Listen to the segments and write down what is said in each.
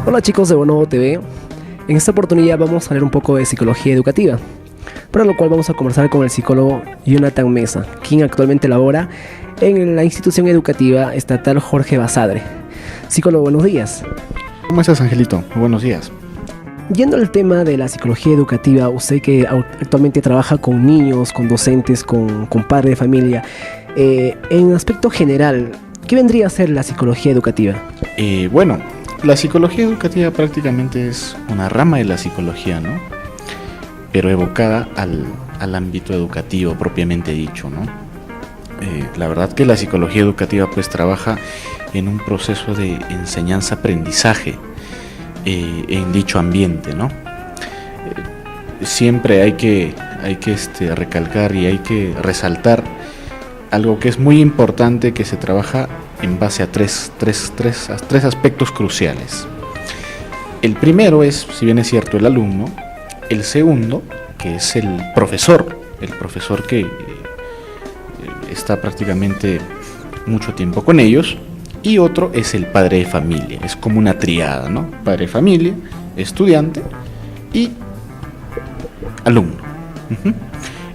Hola chicos de Bonobo TV, en esta oportunidad vamos a hablar un poco de psicología educativa, para lo cual vamos a conversar con el psicólogo Jonathan Mesa, quien actualmente labora en la institución educativa estatal Jorge Basadre. Psicólogo, buenos días. ¿Cómo estás, Angelito? Buenos días. Yendo al tema de la psicología educativa, usted que actualmente trabaja con niños, con docentes, con padres de familia, en aspecto general, ¿qué vendría a ser la psicología educativa? Bueno, la psicología educativa prácticamente es una rama de la psicología, ¿no? Pero evocada al ámbito educativo propiamente dicho, ¿no? La verdad que la psicología educativa pues trabaja en un proceso de enseñanza-aprendizaje en dicho ambiente, ¿no? Siempre hay que recalcar y hay que resaltar algo que es muy importante, que se trabaja en base a tres aspectos cruciales. El primero es, si bien es cierto, el alumno. El segundo, que es el profesor que está prácticamente mucho tiempo con ellos. Y otro es el padre de familia, es como una triada, ¿no? Padre de familia, estudiante y alumno.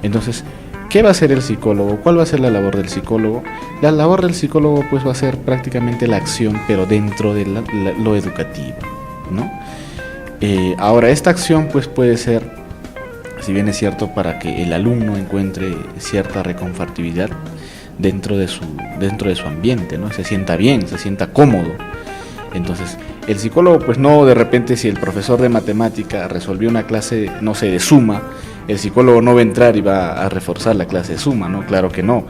Entonces, ¿qué va a hacer el psicólogo? ¿Cuál va a ser la labor del psicólogo? La labor del psicólogo pues va a ser prácticamente la acción, pero dentro de lo educativo, ¿no? Ahora, esta acción pues puede ser, si bien es cierto, para que el alumno encuentre cierta reconfortabilidad dentro de su ambiente, ¿no? Se sienta bien, se sienta cómodo. Entonces, el psicólogo pues no, de repente, si el profesor de matemática resolvió una clase, no sé, de suma, el psicólogo no va a entrar y va a reforzar la clase de suma, ¿no? Claro que no.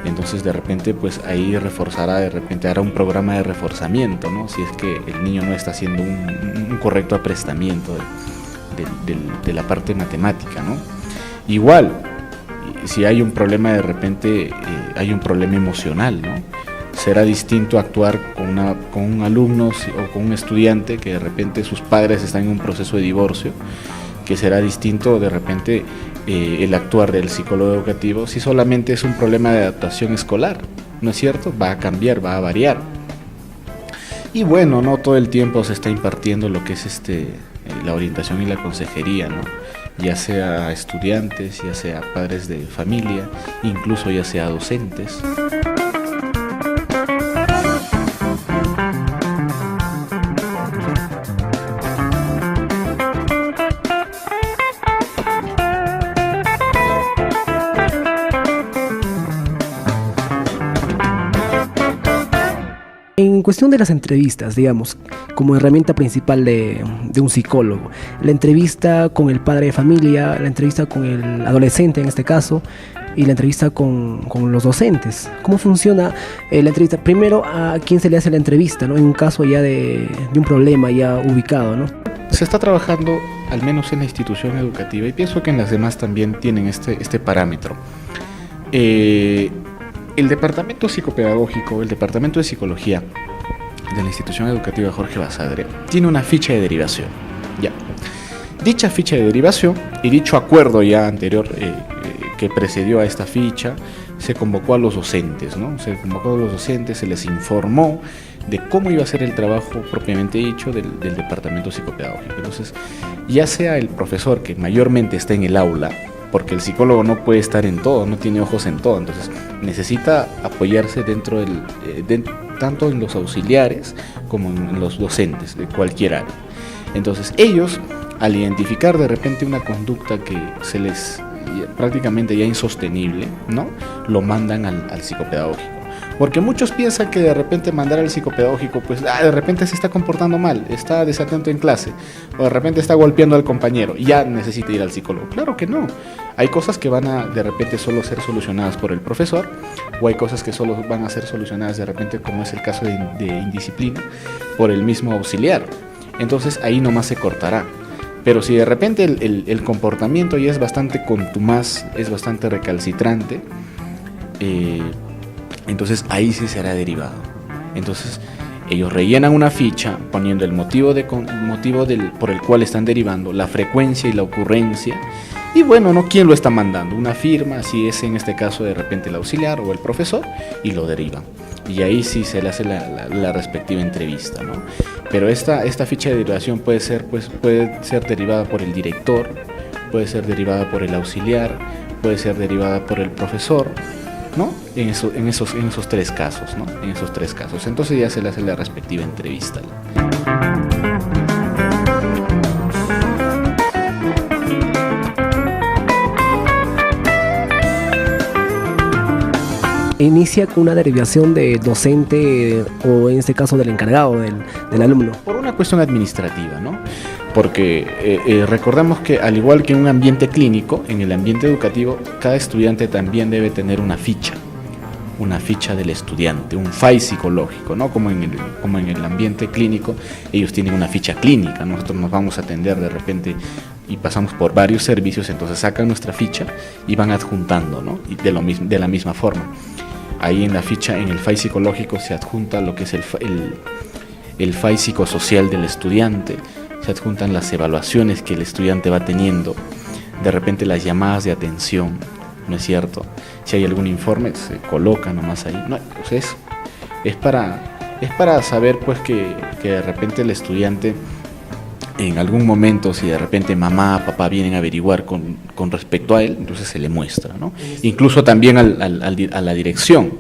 Entonces de repente pues ahí hará un programa de reforzamiento, ¿no? Si es que el niño no está haciendo un correcto aprestamiento de la parte matemática, ¿no? Igual, si hay un problema de repente, hay un problema emocional, ¿no? Será distinto actuar con un alumno o con un estudiante que de repente sus padres están en un proceso de divorcio, que será distinto de repente el actuar del psicólogo educativo si solamente es un problema de adaptación escolar, ¿no es cierto? Va a cambiar, va a variar. Y bueno, no todo el tiempo se está impartiendo lo que es la orientación y la consejería, ¿no? Ya sea a estudiantes, ya sea a padres de familia, incluso ya sea a docentes. En cuestión de las entrevistas, digamos, como herramienta principal de un psicólogo, la entrevista con el padre de familia, la entrevista con el adolescente en este caso, y la entrevista con los docentes. ¿Cómo funciona la entrevista? Primero, ¿a quién se le hace la entrevista, ¿no? En un caso ya de un problema ya ubicado, ¿no? Se está trabajando, al menos en la institución educativa, y pienso que en las demás también tienen este parámetro. El departamento psicopedagógico, el departamento de psicología de la institución educativa Jorge Basadre tiene una ficha de derivación. Ya. Dicha ficha de derivación y dicho acuerdo ya anterior que precedió a esta ficha, se convocó a los docentes, ¿no? Se convocó a los docentes, se les informó de cómo iba a ser el trabajo propiamente dicho del departamento psicopedagógico. Entonces, ya sea el profesor que mayormente está en el aula, porque el psicólogo no puede estar en todo, no tiene ojos en todo, entonces necesita apoyarse dentro tanto en los auxiliares como en los docentes de cualquier área. Entonces ellos, al identificar de repente una conducta que se les prácticamente ya insostenible, ¿no? Lo mandan al psicopedagógico. Porque muchos piensan que de repente mandar al psicopedagógico, pues de repente se está comportando mal, está desatento en clase, o de repente está golpeando al compañero y ya necesita ir al psicólogo. Claro que no. Hay cosas que van a de repente solo ser solucionadas por el profesor, o hay cosas que solo van a ser solucionadas de repente, como es el caso de indisciplina, por el mismo auxiliar. Entonces ahí nomás se cortará. Pero si de repente el comportamiento ya es bastante contumaz, es bastante recalcitrante, entonces ahí sí será derivado. Entonces ellos rellenan una ficha poniendo el motivo por el cual están derivando, la frecuencia y la ocurrencia, y bueno, ¿no? ¿Quién lo está mandando? Una firma, si es en este caso de repente el auxiliar o el profesor, y lo derivan. Y ahí sí se le hace la respectiva entrevista, ¿no? Pero esta ficha de derivación puede ser derivada por el director, puede ser derivada por el auxiliar, puede ser derivada por el profesor, ¿no? En esos tres casos, ¿no? En esos tres casos. Entonces ya se le hace la respectiva entrevista. Inicia con una derivación de docente o en este caso del encargado del alumno. Por una cuestión administrativa, ¿no? Porque recordamos que al igual que en un ambiente clínico, en el ambiente educativo, cada estudiante también debe tener una ficha del estudiante, un FAI psicológico, ¿no? Como en el ambiente clínico, ellos tienen una ficha clínica, nosotros nos vamos a atender de repente y pasamos por varios servicios, entonces sacan nuestra ficha y van adjuntando, ¿no? Y de la misma forma. Ahí en la ficha, en el FAI psicológico, se adjunta lo que es el FAI psicosocial del estudiante, se adjuntan las evaluaciones que el estudiante va teniendo, de repente las llamadas de atención, ¿no es cierto? Si hay algún informe, se coloca nomás ahí. No, pues es para saber pues que de repente el estudiante, en algún momento, si de repente mamá, papá vienen a averiguar con respecto a él, entonces se le muestra, ¿no? Incluso también a la dirección,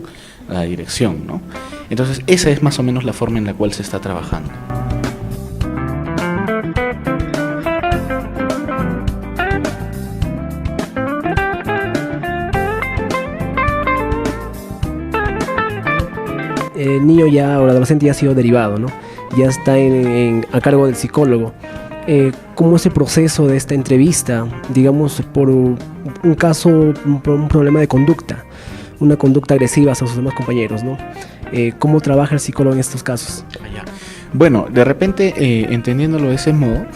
¿no? Entonces esa es más o menos la forma en la cual se está trabajando. El niño ya, o el adolescente ya ha sido derivado, ¿no? Ya está a cargo del psicólogo. ¿Cómo es el proceso de esta entrevista? Digamos, por un caso, por un problema de conducta, una conducta agresiva hacia sus demás compañeros, ¿no? ¿Cómo trabaja el psicólogo en estos casos? Bueno, de repente, entendiéndolo de ese modo,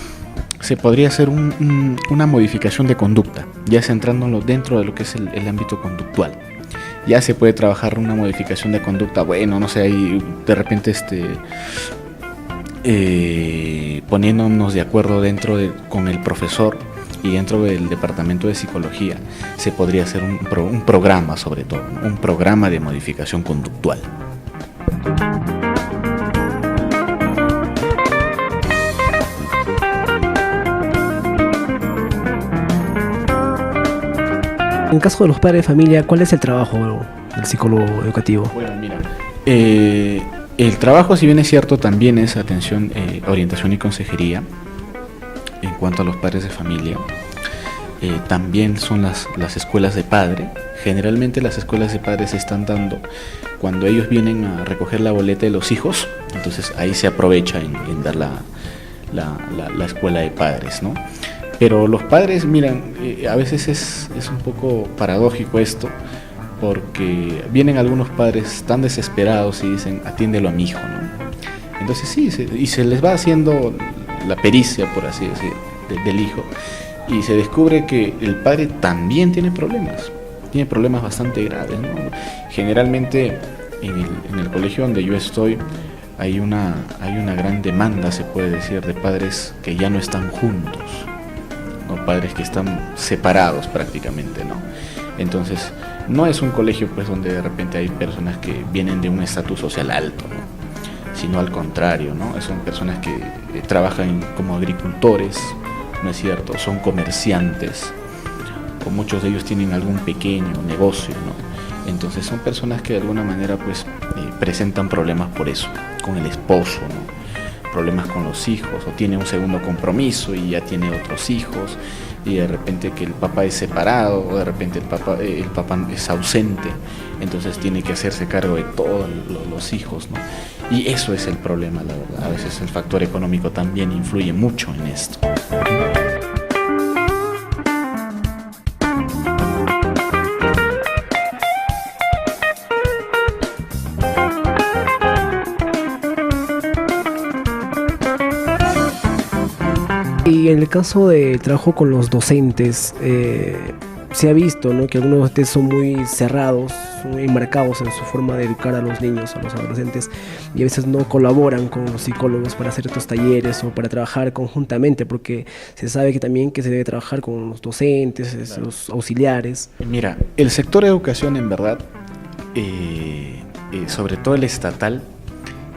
se podría hacer una modificación de conducta, ya centrándolo dentro de lo que es el ámbito conductual. Ya se puede trabajar una modificación de conducta, bueno, no sé, ahí de repente poniéndonos de acuerdo con el profesor y dentro del departamento de psicología, se podría hacer un programa, sobre todo, ¿no? Un programa de modificación conductual. En caso de los padres de familia, ¿cuál es el trabajo del psicólogo educativo? Bueno, mira, el trabajo, si bien es cierto, también es atención, orientación y consejería en cuanto a los padres de familia. También son las escuelas de padre. Generalmente las escuelas de padres se están dando cuando ellos vienen a recoger la boleta de los hijos, entonces ahí se aprovecha en dar la escuela de padres, ¿no? Pero los padres, miran, a veces es un poco paradójico esto, porque vienen algunos padres tan desesperados y dicen, atiéndelo a mi hijo, ¿no? Entonces sí, y se les va haciendo la pericia, por así decir, del hijo, y se descubre que el padre también tiene problemas bastante graves, ¿no? Generalmente en el colegio donde yo estoy hay una gran demanda, se puede decir, de padres que ya no están juntos, ¿no? Padres que están separados prácticamente, ¿no? Entonces no es un colegio pues donde de repente hay personas que vienen de un estatus social alto, ¿no? Sino al contrario, ¿no? Son personas que trabajan como agricultores, ¿no es cierto? Son comerciantes, o muchos de ellos tienen algún pequeño negocio, ¿no? Entonces son personas que de alguna manera pues presentan problemas por eso, con el esposo, ¿no? Problemas con los hijos, o tiene un segundo compromiso y ya tiene otros hijos, y de repente que el papá es separado, o de repente el papá es ausente, entonces tiene que hacerse cargo de todos los hijos, ¿no? Y eso es el problema, la verdad. A veces el factor económico también influye mucho en esto. Y en el caso del trabajo con los docentes, se ha visto, ¿no?, que algunos docentes son muy cerrados, muy marcados en su forma de educar a los niños, a los adolescentes, y a veces no colaboran con los psicólogos para hacer estos talleres o para trabajar conjuntamente, porque se sabe que también que se debe trabajar con los docentes, Claro. los auxiliares. Mira, el sector educación en verdad, sobre todo el estatal,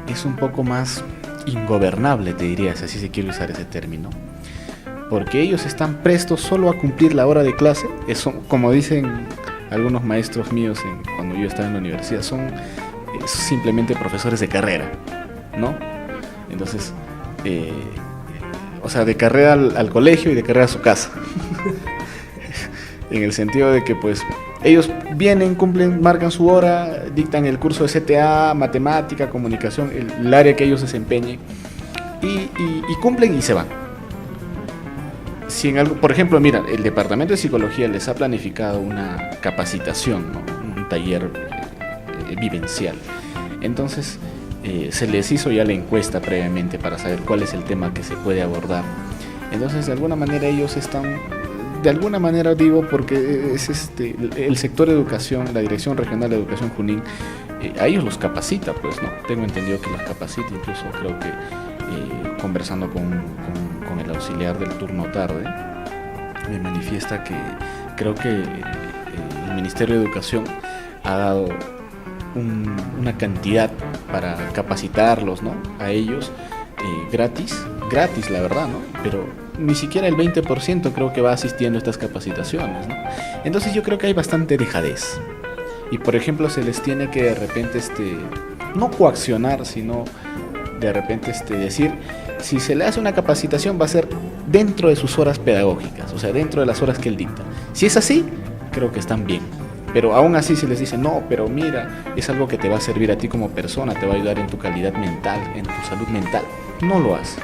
es un poco más ingobernable, te diría, si así se quiere usar ese término, porque ellos están prestos solo a cumplir la hora de clase. Eso, como dicen algunos maestros míos cuando yo estaba en la universidad, son simplemente profesores de carrera, ¿no? Entonces, o sea, de carrera al colegio y de carrera a su casa. En el sentido de que pues ellos vienen, cumplen, marcan su hora, dictan el curso de CTA, matemática, comunicación, el área que ellos desempeñen, y cumplen y se van. Si en algo, por ejemplo, mira, el departamento de psicología les ha planificado una capacitación, ¿no?, un taller vivencial. Entonces se les hizo ya la encuesta previamente para saber cuál es el tema que se puede abordar. Entonces de alguna manera ellos están, de alguna manera digo, porque es el sector de educación, la Dirección Regional de Educación Junín, a ellos los capacita, pues, ¿no? Tengo entendido que los capacita, incluso creo que conversando con el auxiliar del turno tarde, me manifiesta que creo que el Ministerio de Educación ha dado una cantidad para capacitarlos, ¿no?, a ellos, gratis la verdad, ¿no?, pero ni siquiera el 20% creo que va asistiendo a estas capacitaciones, ¿no? Entonces yo creo que hay bastante dejadez, y por ejemplo se les tiene que de repente no coaccionar, sino de repente decir, si se le hace una capacitación va a ser dentro de sus horas pedagógicas, o sea, dentro de las horas que él dicta. Si es así, creo que están bien. Pero aún así se les dice, no, pero mira, es algo que te va a servir a ti como persona, te va a ayudar en tu calidad mental, en tu salud mental. No lo hace.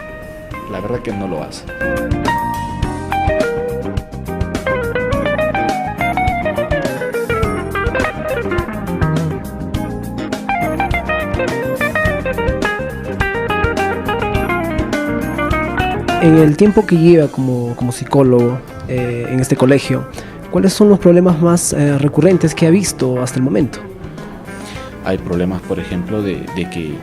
La verdad que no lo hace. En el tiempo que lleva como psicólogo en este colegio, ¿cuáles son los problemas más recurrentes que ha visto hasta el momento? Hay problemas, por ejemplo, de que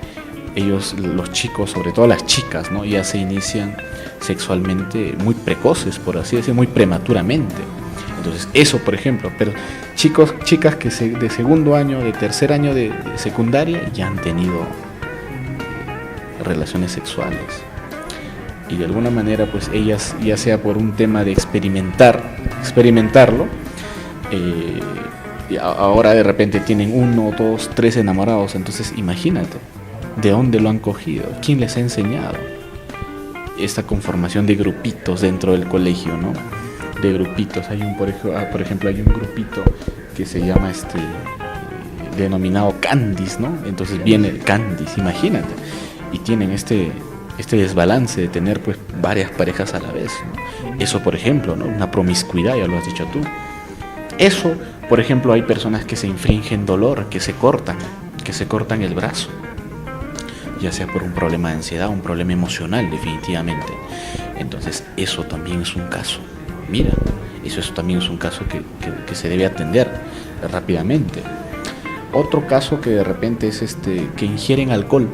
ellos, los chicos, sobre todo las chicas, ¿no?, ya se inician sexualmente muy precoces, por así decirlo, muy prematuramente. Entonces, eso, por ejemplo, pero chicas que de segundo año, de tercer año de secundaria, ya han tenido relaciones sexuales. Y de alguna manera, pues ellas, ya sea por un tema de experimentarlo, y ahora de repente tienen 1, 2, 3 enamorados. Entonces imagínate, ¿de dónde lo han cogido? ¿Quién les ha enseñado? Esta conformación de grupitos dentro del colegio, ¿no? De grupitos, por ejemplo, hay un grupito que se llama denominado Candice, ¿no? Entonces viene Candice, imagínate, y tienen este desbalance de tener pues varias parejas a la vez, ¿no? Eso, por ejemplo, ¿no?, una promiscuidad, ya lo has dicho tú. Eso, por ejemplo, hay personas que se infringen dolor, que se cortan el brazo, ya sea por un problema de ansiedad, un problema emocional, definitivamente. Entonces, eso también es un caso. Mira, eso también es un caso que se debe atender rápidamente. Otro caso que de repente es que ingieren alcohol.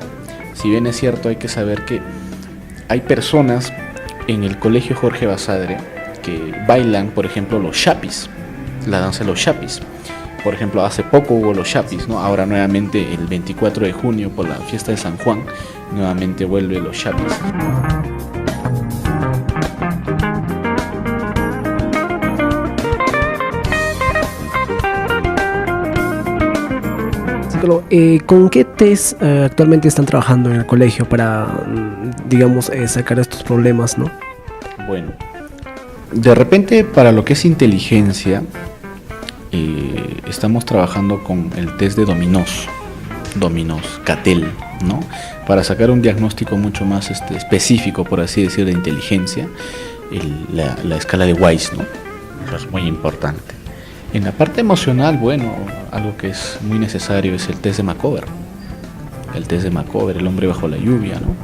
Si bien es cierto, hay que saber que hay personas en el colegio Jorge Basadre que bailan, por ejemplo, los chapis, la danza de los chapis. Por ejemplo, hace poco hubo los chapis, ¿no? Ahora nuevamente el 24 de junio por la fiesta de San Juan, nuevamente vuelve los chapis. ¿Con qué test actualmente están trabajando en el colegio para, digamos, sacar estos problemas, ¿no? Bueno, de repente para lo que es inteligencia, estamos trabajando con el test de dominós, CATEL, ¿no? Para sacar un diagnóstico mucho más específico, por así decir, de inteligencia, la escala de Weiss, ¿no? Eso es muy importante. En la parte emocional, bueno, algo que es muy necesario es el test de Macover. El test de Macover, el hombre bajo la lluvia, ¿no?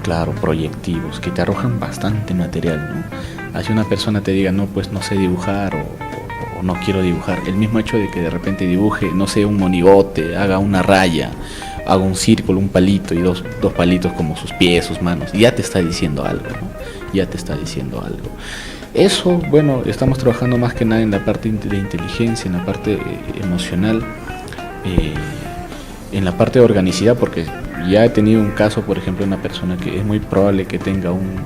claro, proyectivos, que te arrojan bastante material, ¿no? Así una persona te diga, no, pues no sé dibujar o no quiero dibujar, el mismo hecho de que de repente dibuje, no sé, un monigote, haga una raya, haga un círculo, un palito y dos palitos como sus pies, sus manos, ya te está diciendo algo, ¿no? Ya te está diciendo algo. Eso, bueno, estamos trabajando más que nada en la parte de inteligencia, en la parte emocional, en la parte de organicidad, porque ya he tenido un caso, por ejemplo, de una persona que es muy probable que tenga un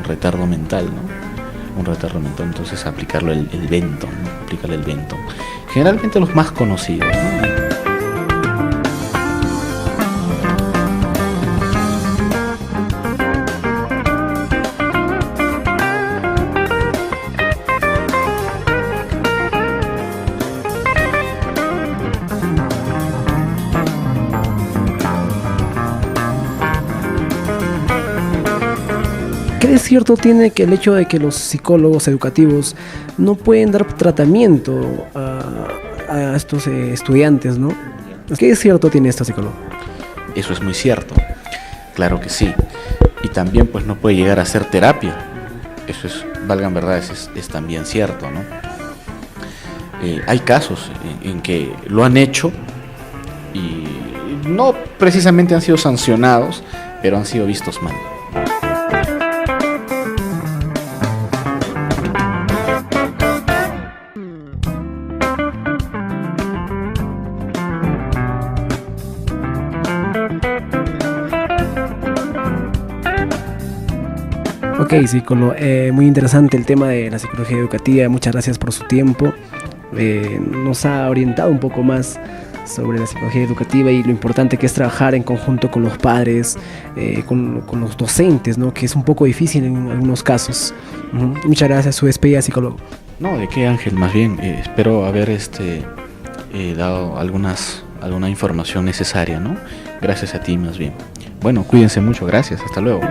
retardo mental, ¿no? Un retardo mental, entonces aplicarlo el Benton, ¿no? Aplicarle el Benton. Generalmente los más conocidos, ¿no? ¿Qué de cierto tiene que el hecho de que los psicólogos educativos no pueden dar tratamiento a estos estudiantes, ¿no? ¿Qué de cierto tiene esto, psicólogo? Eso es muy cierto, claro que sí. Y también pues no puede llegar a ser terapia. Eso es, valgan verdades, es también cierto, ¿no? Hay casos en que lo han hecho y no precisamente han sido sancionados, pero han sido vistos mal. Ok, psicólogo, muy interesante el tema de la psicología educativa. Muchas gracias por su tiempo. Nos ha orientado un poco más sobre la psicología educativa y lo importante que es trabajar en conjunto con los padres, con los docentes, ¿no? Que es un poco difícil en algunos casos. Muchas gracias. Su despedida, psicólogo. No, ¿de qué, Ángel? Más bien, espero haber dado alguna información necesaria, ¿no? Gracias a ti, más bien. Bueno, cuídense mucho, gracias, hasta luego.